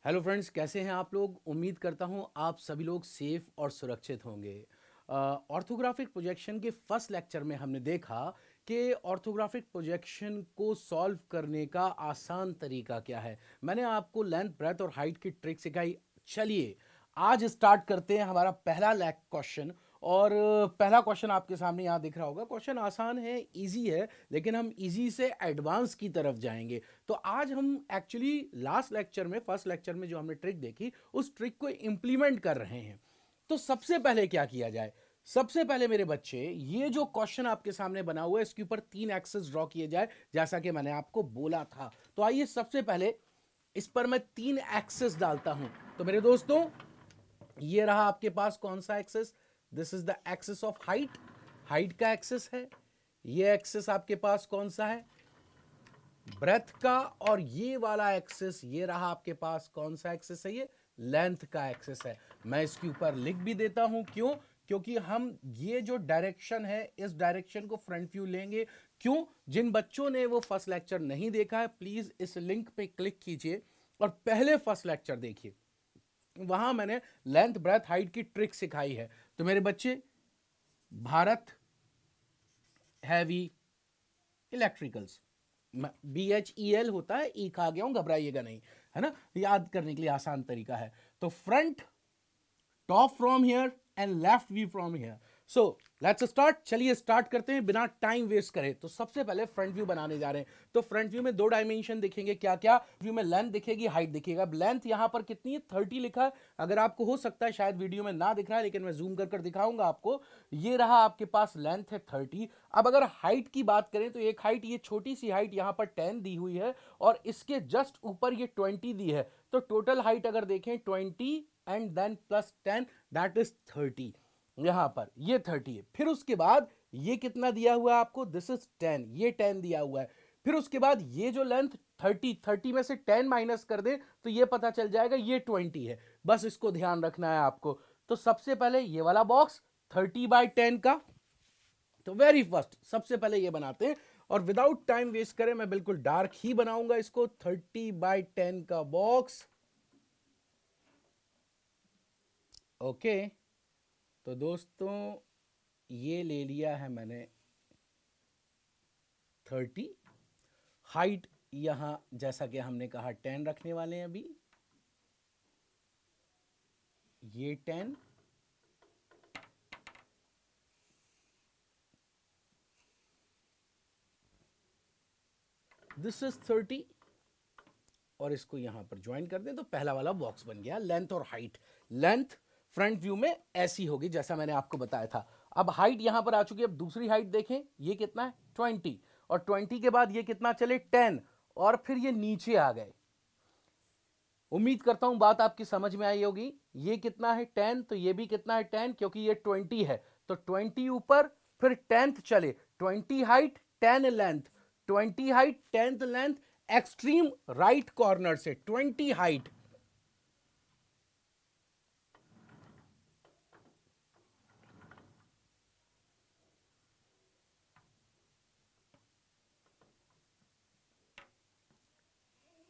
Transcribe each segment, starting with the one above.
Hello friends, कैसे हैं आप लोग। उम्मीद करता हूं आप सभी लोग सेफ और सुरक्षित होंगे। ऑर्थोग्राफिक प्रोजेक्शन के फर्स्ट लेक्चर में हमने देखा कि ऑर्थोग्राफिक प्रोजेक्शन को सॉल्व करने का आसान तरीका क्या है। मैंने आपको लेंथ, ब्रेथ और हाइट की ट्रिक सिखाई। चलिए आज स्टार्ट करते हैं हमारा पहला लैक क्वेश्चन। और पहला क्वेश्चन आपके सामने यहाँ दिख रहा होगा। क्वेश्चन आसान है, इजी है, लेकिन हम इजी से एडवांस की तरफ जाएंगे। तो आज हम एक्चुअली लास्ट लेक्चर में, फर्स्ट लेक्चर में जो हमने ट्रिक देखी, उस ट्रिक को इंप्लीमेंट कर रहे हैं। तो सबसे पहले क्या किया जाए। सबसे पहले मेरे बच्चे, ये जो क्वेश्चन आपके सामने बना हुआ है, इसके ऊपर 3 एक्सेस ड्रॉ किए जाए, जैसा कि मैंने आपको बोला था। तो आइए सबसे पहले इस पर मैं 3 एक्सेस डालता हूं। तो मेरे दोस्तों, ये रहा आपके पास कौन सा axis. This is the axis of height, height का एक्सेस है। ये एक्सेस आपके पास कौन सा है, ब्रेथ का। और ये वाला एक्सेस, ये रहा आपके पास कौन सा एक्सेस है, ये लेंथ का एक्सेस है। मैं इसके ऊपर लिख भी देता हूं, क्यों, क्योंकि हम ये जो डायरेक्शन है, इस डायरेक्शन को फ्रंट व्यू लेंगे। क्यों, जिन बच्चों ने वो फर्स्ट लेक्चर नहीं देखा है, प्लीज इस लिंक पे क्लिक कीजिए और पहले फर्स्ट लेक्चर देखिए। वहां मैंने लेंथ, ब्रेथ, हाइट की ट्रिक सिखाई है। तो मेरे बच्चे, भारत हैवी इलेक्ट्रिकल्स, BHEL होता है, ई खा गया हूं, घबराइएगा नहीं, है ना। याद करने के लिए आसान तरीका है। तो front, top from here and left view from here. So let's start. चलिए स्टार्ट करते हैं बिना टाइम वेस्ट करे। तो सबसे पहले फ्रंट व्यू बनाने जा रहे हैं। तो फ्रंट व्यू में 2 डायमेंशन दिखेंगे। क्या क्या व्यू में, लेंथ दिखेगी, हाइट दिखेगा। अब लेंथ यहां पर कितनी है, 30 लिखा है। अगर आपको हो सकता है शायद वीडियो में ना दिख रहा है, लेकिन मैं जूम कर दिखाऊंगा आपको। ये रहा आपके पास लेंथ है 30। अब अगर हाइट की बात करें तो एक हाइट, ये छोटी सी हाइट यहां पर 10 दी हुई है और इसके जस्ट ऊपर ये 20 दी है। तो टोटल हाइट अगर देखें 20 and then plus 10, that is 30। यहां पर ये 30 है। फिर उसके बाद ये कितना दिया हुआ है आपको, दिस इज 10, ये 10 दिया हुआ है। फिर उसके बाद ये जो लेंथ 30 में से 10 माइनस कर दे तो ये पता चल जाएगा ये 20 है। बस इसको ध्यान रखना है आपको। तो सबसे पहले ये वाला बॉक्स 30/10 का, तो वेरी फर्स्ट सबसे पहले ये बनाते हैं। और विदाउट टाइम वेस्ट करें, मैं बिल्कुल डार्क ही बनाऊंगा इसको। 30/10 का बॉक्स, ओके। तो दोस्तों, ये ले लिया है मैंने 30। हाइट यहां जैसा कि हमने कहा 10 रखने वाले हैं अभी, ये 10। दिस इज 30 और इसको यहां पर ज्वाइन कर दें तो पहला वाला बॉक्स बन गया। लेंथ और हाइट, लेंथ फ्रंट व्यू में ऐसी होगी जैसा मैंने आपको बताया था। अब हाइट यहां पर आ चुकी है। अब दूसरी हाइट देखें, ये कितना है 20, और 20 के बाद ये कितना चले 10, और फिर ये नीचे आ गए। उम्मीद करता हूं बात आपकी समझ में आई होगी। ये कितना है 10, तो ये भी कितना है 10, क्योंकि ये 20 है। तो 20 ऊपर, फिर 10th चले, 20 height 10 length, 20 height 10th length, extreme right corner से 20 height.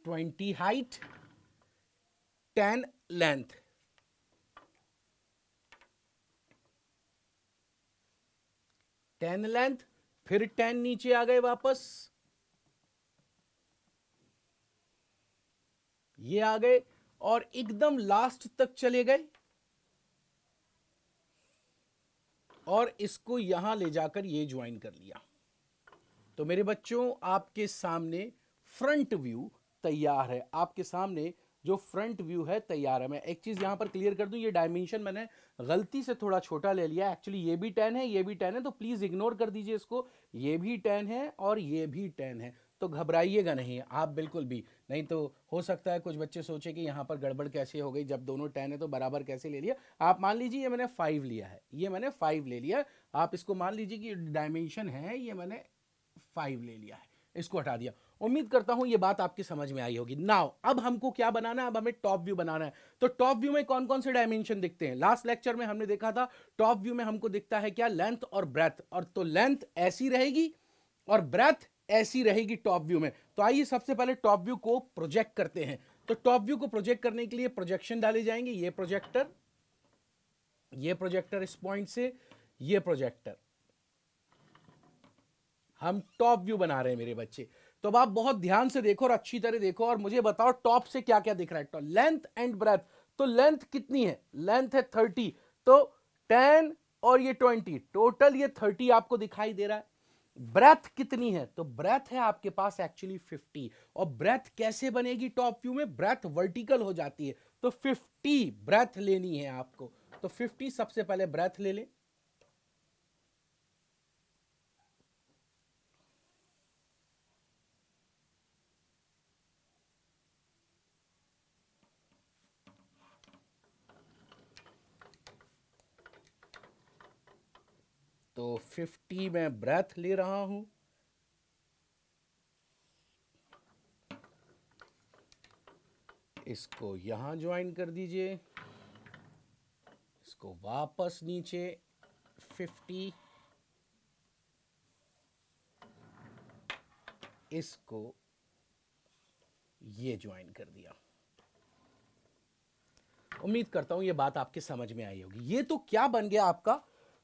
Twenty height 10 length, 10 length, फिर 10 नीचे आ गए वापस, ये आ गए और एकदम लास्ट तक चले गए और इसको यहां ले जाकर ये ज्वाइन कर लिया। तो मेरे बच्चों, आपके सामने फ्रंट व्यू तैयार है। आपके सामने जो फ्रंट व्यू है तैयार है। मैं एक चीज यहां पर क्लियर कर दूं, ये डायमेंशन मैंने गलती से थोड़ा छोटा ले लिया। एक्चुअली ये भी 10 है, ये भी 10 है, तो प्लीज इग्नोर कर दीजिए इसको। ये भी 10 है और ये भी 10 है, तो घबराइएगा नहीं आप बिल्कुल भी नहीं। तो हो सकता है कुछ बच्चे सोचे कि यहाँ पर गड़बड़ कैसे हो गई, जब दोनों 10 है तो बराबर कैसे ले लिया। आप मान लीजिए ये मैंने 5 लिया है, ये मैंने 5 ले लिया। आप इसको मान लीजिए कि डायमेंशन है, ये मैंने 5 ले लिया है, इसको हटा दिया। उम्मीद करता हूं ये बात आपकी समझ में आई होगी। नाउ अब हमको क्या बनाना है, अब हमें टॉप व्यू बनाना है। तो टॉप व्यू में कौन कौन से डायमेंशन दिखते हैं, लास्ट लेक्चर में हमने देखा था। टॉप व्यू में हमको दिखता है क्या, लेंथ और ब्रेथ। और तो लेंथ ऐसी रहेगी और ब्रेथ ऐसी रहेगी टॉप व्यू में। तो आइए सबसे पहले टॉप व्यू को प्रोजेक्ट करते हैं। तो टॉप व्यू को प्रोजेक्ट करने के लिए प्रोजेक्शन डाले जाएंगे, ये प्रोजेक्टर इस पॉइंट से, ये प्रोजेक्टर, हम टॉप व्यू बना रहे हैं मेरे बच्चे। तो अब आप बहुत ध्यान से देखो और अच्छी तरह देखो और मुझे बताओ टॉप से क्या क्या दिख रहा है। तो लेंथ एंड ब्रेथ, तो लेंथ कितनी है, लेंथ है 30, तो 10 और ये 20, टोटल ये 30 आपको दिखाई दे रहा है। ब्रेथ कितनी है, तो ब्रेथ है आपके पास एक्चुअली 50। और ब्रेथ कैसे बनेगी टॉप व्यू में, ब्रेथ वर्टिकल हो जाती है, तो 50 ब्रेथ लेनी है आपको। तो 50 सबसे पहले ब्रेथ ले लें। तो 50 मैं ब्रेथ ले रहा हूं। इसको यहां ज्वाइन कर दीजिए, इसको वापस नीचे 50, इसको ये ज्वाइन कर दिया। उम्मीद करता हूं ये बात आपके समझ में आई होगी। ये तो क्या बन गया आपका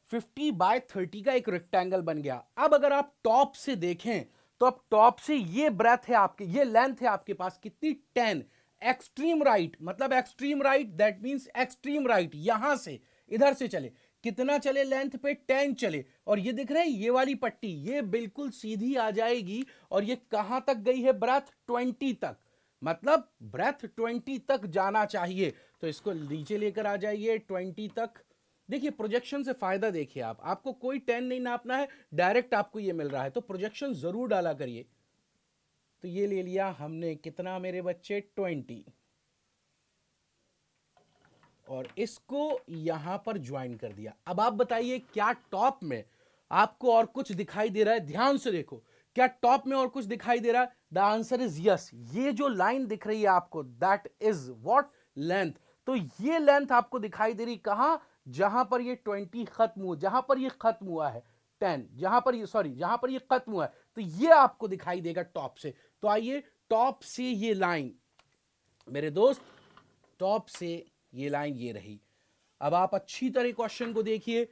50/30 का एक रेक्टेंगल बन गया। अब अगर आप टॉप से देखें तो अब टॉप से ये ब्रेथ है आपके, ये लेंथ है आपके पास कितनी, 10। एक्सट्रीम राइट मतलब extreme right, that means extreme right, यहां से इधर से चले, कितना चले लेंथ पे, 10 चले। और ये दिख रहा है ये वाली पट्टी, ये बिल्कुल सीधी आ जाएगी और ये कहां तक गई है ब्रेथ, 20 तक, मतलब ब्रेथ 20 तक जाना चाहिए। तो इसको नीचे लेकर आ जाइए 20 तक। देखिए प्रोजेक्शन से फायदा देखिए, आपको कोई 10 नहीं नापना है, डायरेक्ट आपको ये मिल रहा है, तो प्रोजेक्शन जरूर डाला करिए। तो ये ले लिया हमने कितना मेरे बच्चे, 20, और इसको यहां पर ज्वाइन कर दिया। अब आप बताइए क्या टॉप में आपको और कुछ दिखाई दे रहा है, ध्यान से देखो, क्या टॉप में और कुछ दिखाई दे रहा है? The answer is yes. ये जो लाइन दिख रही है आपको, दैट इज व्हाट, लेंथ। तो ये लेंथ आपको दिखाई दे रही कहां, जहां पर ये 20 खत्म हुआ, जहां पर ये खत्म हुआ है 10, जहां पर ये सॉरी जहां पर ये खत्म हुआ है, तो ये आपको दिखाई देगा टॉप से। तो आइए टॉप से ये लाइन मेरे दोस्त, टॉप से ये लाइन ये रही। अब आप अच्छी तरह क्वेश्चन को देखिए,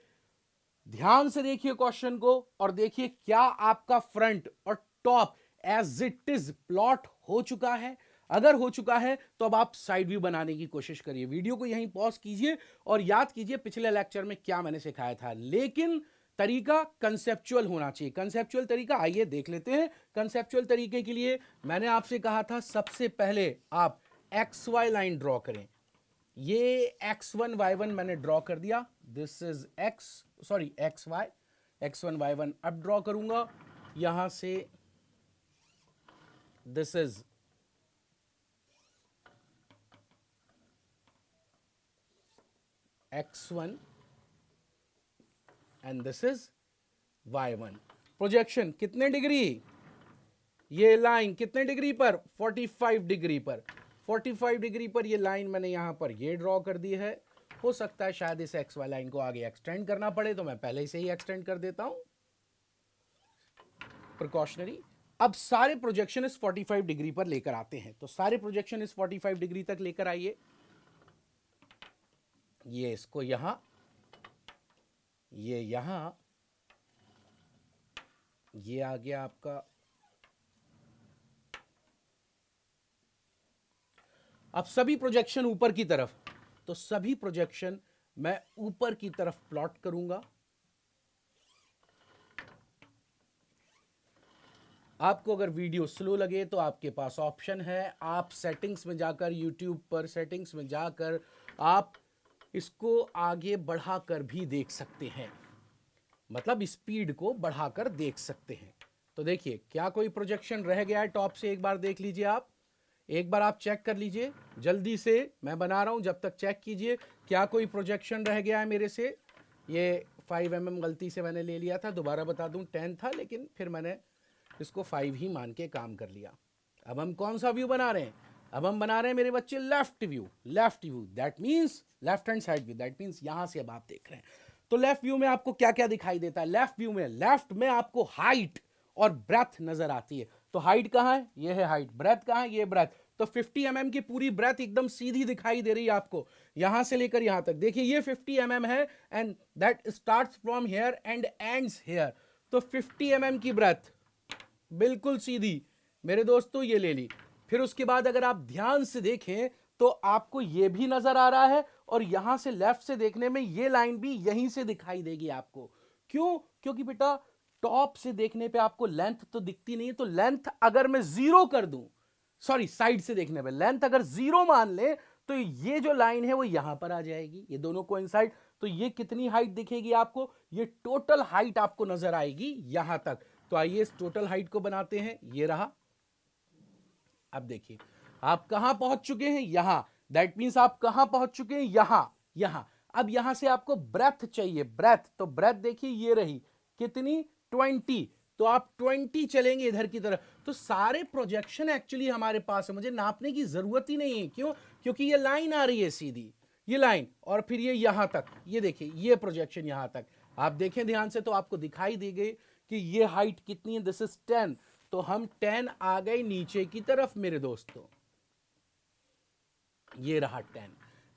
ध्यान से देखिए क्वेश्चन को, और देखिए क्या आपका फ्रंट और top as it is plot हो चुका है। अगर हो चुका है तो अब आप साइड व्यू बनाने की कोशिश करिए। वीडियो को यहीं पॉज कीजिए और याद कीजिए पिछले लेक्चर में क्या मैंने सिखाया था, लेकिन तरीका कंसेप्चुअल होना चाहिए। कंसेप्चुअल तरीका आइए देख लेते हैं। कंसेप्चुअल तरीके के लिए मैंने आपसे कहा था सबसे पहले आप एक्स वाई लाइन ड्रॉ करें। ये x1 y1 मैंने ड्रॉ कर दिया, this is xy, x1 y1 अब ड्रॉ करूंगा यहां से, this is x1 and this is y1। Projection कितने डिग्री, ये लाइन कितने डिग्री पर, 45 डिग्री पर, 45 डिग्री पर ये लाइन मैंने यहां पर ये ड्रॉ कर दी है। हो सकता है शायद इस एक्स वाई लाइन को आगे एक्सटेंड करना पड़े, तो मैं पहले से ही एक्सटेंड कर देता हूं, प्रिकॉशनरी। अब सारे प्रोजेक्शन इस 45 डिग्री पर लेकर आते हैं, तो सारे प्रोजेक्शन इस 45 डिग्री तक लेकर आइए। ये इसको यहां, ये यहां, ये आ गया आपका। अब सभी प्रोजेक्शन ऊपर की तरफ, तो सभी प्रोजेक्शन मैं ऊपर की तरफ प्लॉट करूंगा। आपको अगर वीडियो स्लो लगे तो आपके पास ऑप्शन है, आप सेटिंग्स में जाकर, यूट्यूब पर सेटिंग्स में जाकर आप इसको आगे बढ़ाकर भी देख सकते हैं, मतलब स्पीड को बढ़ाकर देख सकते हैं। तो देखिए क्या कोई प्रोजेक्शन रह गया है टॉप से, एक बार देख लीजिए आप, एक बार आप चेक कर लीजिए जल्दी से, मैं बना रहा हूं जब तक चेक कीजिए क्या कोई प्रोजेक्शन रह गया है मेरे से। ये 5 mm गलती से मैंने ले लिया था, दोबारा बता दूं 10 था, लेकिन फिर मैंने इसको 5 ही मान के काम कर लिया। अब हम कौन सा व्यू बना रहे हैं, अब हम बना रहे हैं मेरे बच्चे left view. Left view that means left hand side view, that means यहां से अब आप देख रहे हैं। तो लेफ्ट व्यू में आपको क्या क्या दिखाई देता है, लेफ्ट व्यू में, लेफ्ट में आपको हाइट और ब्रेथ नजर आती है। तो हाइट कहां है, ये है हाइट, ब्रेथ कहां है, ये ब्रेथ। तो 50 mm की पूरी ब्रेथ एकदम सीधी दिखाई दे रही है आपको, यहां से लेकर यहां तक। देखिए ये 50 mm है and that starts from here and ends here. तो 50 mm की ब्रेथ बिल्कुल सीधी मेरे दोस्तों ये ले ली। फिर उसके बाद अगर आप ध्यान से देखें तो आपको ये भी नजर आ रहा है, और यहां से लेफ्ट से देखने में ये लाइन भी यहीं से दिखाई देगी आपको। क्यों? क्योंकि बेटा टॉप से देखने पे आपको लेंथ तो दिखती नहीं है, तो लेंथ अगर मैं 0 कर दूं, सॉरी साइड से देखने पे लेंथ अगर 0 मान ले, तो ये जो लाइन है वो यहां पर आ जाएगी, ये दोनों कोइंसाइड। तो ये कितनी हाइट दिखेगी आपको? ये टोटल हाइट आपको नजर आएगी यहां तक। तो आइए इस टोटल हाइट को बनाते हैं, ये रहा। अब देखिए आप कहां पहुंच चुके हैं, यहां। दैट मींस आप कहां पहुंच चुके हैं, यहां, यहां। अब यहां से आपको ब्रेथ चाहिए, ब्रेथ। तो ब्रेथ देखिए ये रही, कितनी? 20। तो आप 20 चलेंगे इधर की तरफ। तो सारे प्रोजेक्शन एक्चुअली हमारे पास है, मुझे नापने की जरूरत ही नहीं है। क्यों? क्योंकि ये लाइन आ रही है सीधी, ये लाइन, और फिर ये यहां तक, ये देखिए ये प्रोजेक्शन यहां तक। आप देखें ध्यान से तो आपको दिखाई दी गई कि ये हाइट कितनी है, दिस इज 10। तो हम 10 आ गए नीचे की तरफ मेरे दोस्तों, ये रहा 10।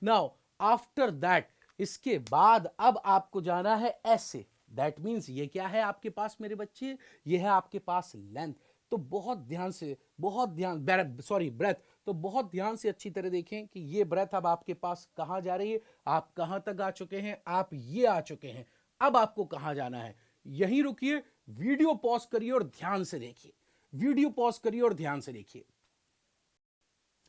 नाउ आफ्टर दैट, इसके बाद अब आपको जाना है ऐसे। दैट मीन्स ये क्या है आपके पास मेरे बच्चे? ये है आपके पास लेंथ। तो बहुत ध्यान से, बहुत ध्यान, सॉरी ब्रेथ। तो बहुत ध्यान से अच्छी तरह देखें कि ये ब्रेथ अब आपके पास कहां जा रही है। आप कहां तक आ चुके हैं? आप ये आ चुके हैं। अब आपको कहां जाना है? यहीं रुकिए, वीडियो पॉज करिए और ध्यान से देखिए, वीडियो पॉज करिए और ध्यान से देखिए।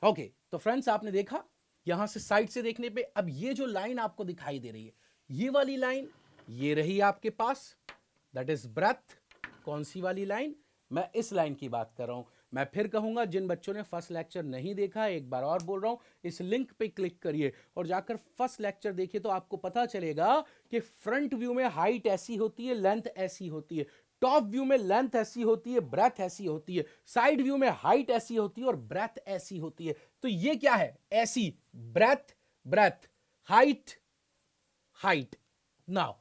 ओके, तो फ्रेंड्स आपने देखा यहां से साइड से देखने पे, अब ये जो लाइन आपको दिखाई दे रही है, ये वाली लाइन, ये रही आपके पास, दैट इज ब्रेथ। कौन सी वाली लाइन? मैं इस लाइन की बात कर रहा हूं। मैं फिर कहूंगा, जिन बच्चों ने फर्स्ट लेक्चर नहीं देखा, एक बार और बोल रहा हूं, इस लिंक पे क्लिक करिए और जाकर फर्स्ट लेक्चर देखिए, तो आपको पता चलेगा कि फ्रंट व्यू में हाइट ऐसी होती है, लेंथ ऐसी होती है, टॉप व्यू में लेंथ ऐसी होती है, ब्रेथ ऐसी होती है, साइड व्यू में हाइट ऐसी होती है और ब्रेथ ऐसी होती है। तो ये क्या है? ऐसी, breadth, breadth, height, height. Now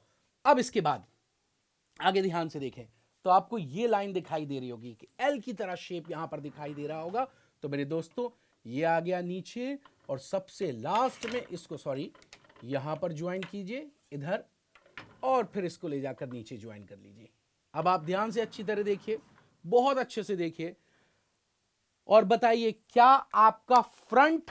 अब इसके बाद आगे ध्यान से देखें तो आपको ये लाइन दिखाई दे रही होगी कि एल की तरह शेप यहां पर दिखाई दे रहा होगा। तो मेरे दोस्तों ये आ गया नीचे, और सबसे लास्ट में इसको, सॉरी, यहां पर ज्वाइन कीजिए इधर, और फिर इसको ले जाकर नीचे ज्वाइन कर लीजिए। अब आप ध्यान से अच्छी तरह देखिए, बहुत अच्छे से देखिए, और बताइए क्या आपका फ्रंट,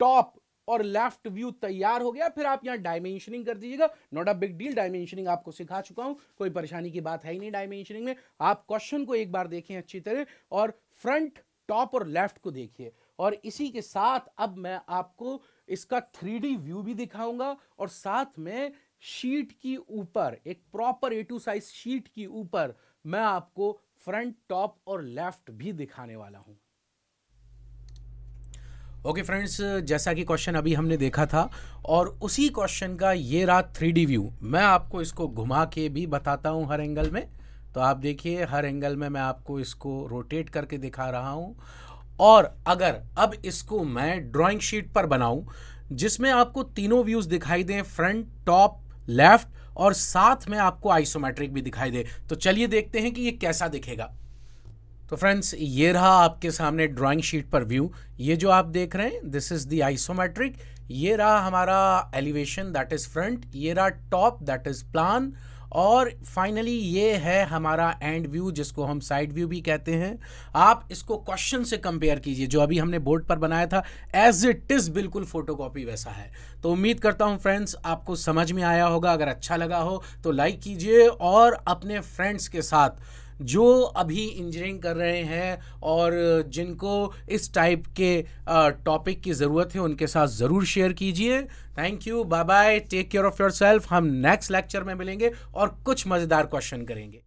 टॉप और लेफ्ट व्यू तैयार हो गया? फिर आप यहां डायमेंशनिंग कर दीजिएगा। Not a big deal, dimensioning आपको सिखा चुका हूं, कोई परेशानी की बात है ही नहीं डायमेंशनिंग में। आप क्वेश्चन को एक बार देखें अच्छी तरह, और फ्रंट, टॉप और लेफ्ट को देखिए। और इसी के साथ अब मैं आपको इसका 3D व्यू भी दिखाऊंगा, और साथ में शीट की ऊपर, एक प्रॉपर A2 साइज शीट की ऊपर मैं आपको फ्रंट, टॉप और लेफ्ट भी दिखाने वाला हूं। ओके फ्रेंड्स, जैसा कि क्वेश्चन अभी हमने देखा था, और उसी क्वेश्चन का ये रहा 3D व्यू। मैं आपको इसको घुमा के भी बताता हूँ हर एंगल में। तो आप देखिए हर एंगल में मैं आपको इसको रोटेट करके दिखा रहा हूँ। और अगर अब इसको मैं ड्राइंग शीट पर बनाऊं जिसमें आपको तीनों व्यूज दिखाई दें, फ्रंट, टॉप, लेफ्ट, और साथ में आपको आइसोमेट्रिक भी दिखाई दे, तो चलिए देखते हैं कि ये कैसा दिखेगा। तो फ्रेंड्स ये रहा आपके सामने ड्राइंग शीट पर व्यू। ये जो आप देख रहे हैं दिस इज द आइसोमेट्रिक। ये रहा हमारा एलिवेशन, दैट इज फ्रंट। ये रहा टॉप, दैट इज प्लान। और फाइनली ये है हमारा एंड व्यू, जिसको हम साइड व्यू भी कहते हैं। आप इसको क्वेश्चन से कंपेयर कीजिए, जो अभी हमने बोर्ड पर बनाया था, एज इट इज बिल्कुल फोटोकॉपी वैसा है। तो उम्मीद करता हूं फ्रेंड्स आपको समझ में आया होगा। अगर अच्छा लगा हो तो लाइक कीजिए, और अपने फ्रेंड्स के साथ जो अभी इंजीनियरिंग कर रहे हैं और जिनको इस टाइप के टॉपिक की ज़रूरत है उनके साथ ज़रूर शेयर कीजिए। Thank you, bye bye, take care of yourself. हम नेक्स्ट लेक्चर में मिलेंगे और कुछ मज़ेदार क्वेश्चन करेंगे।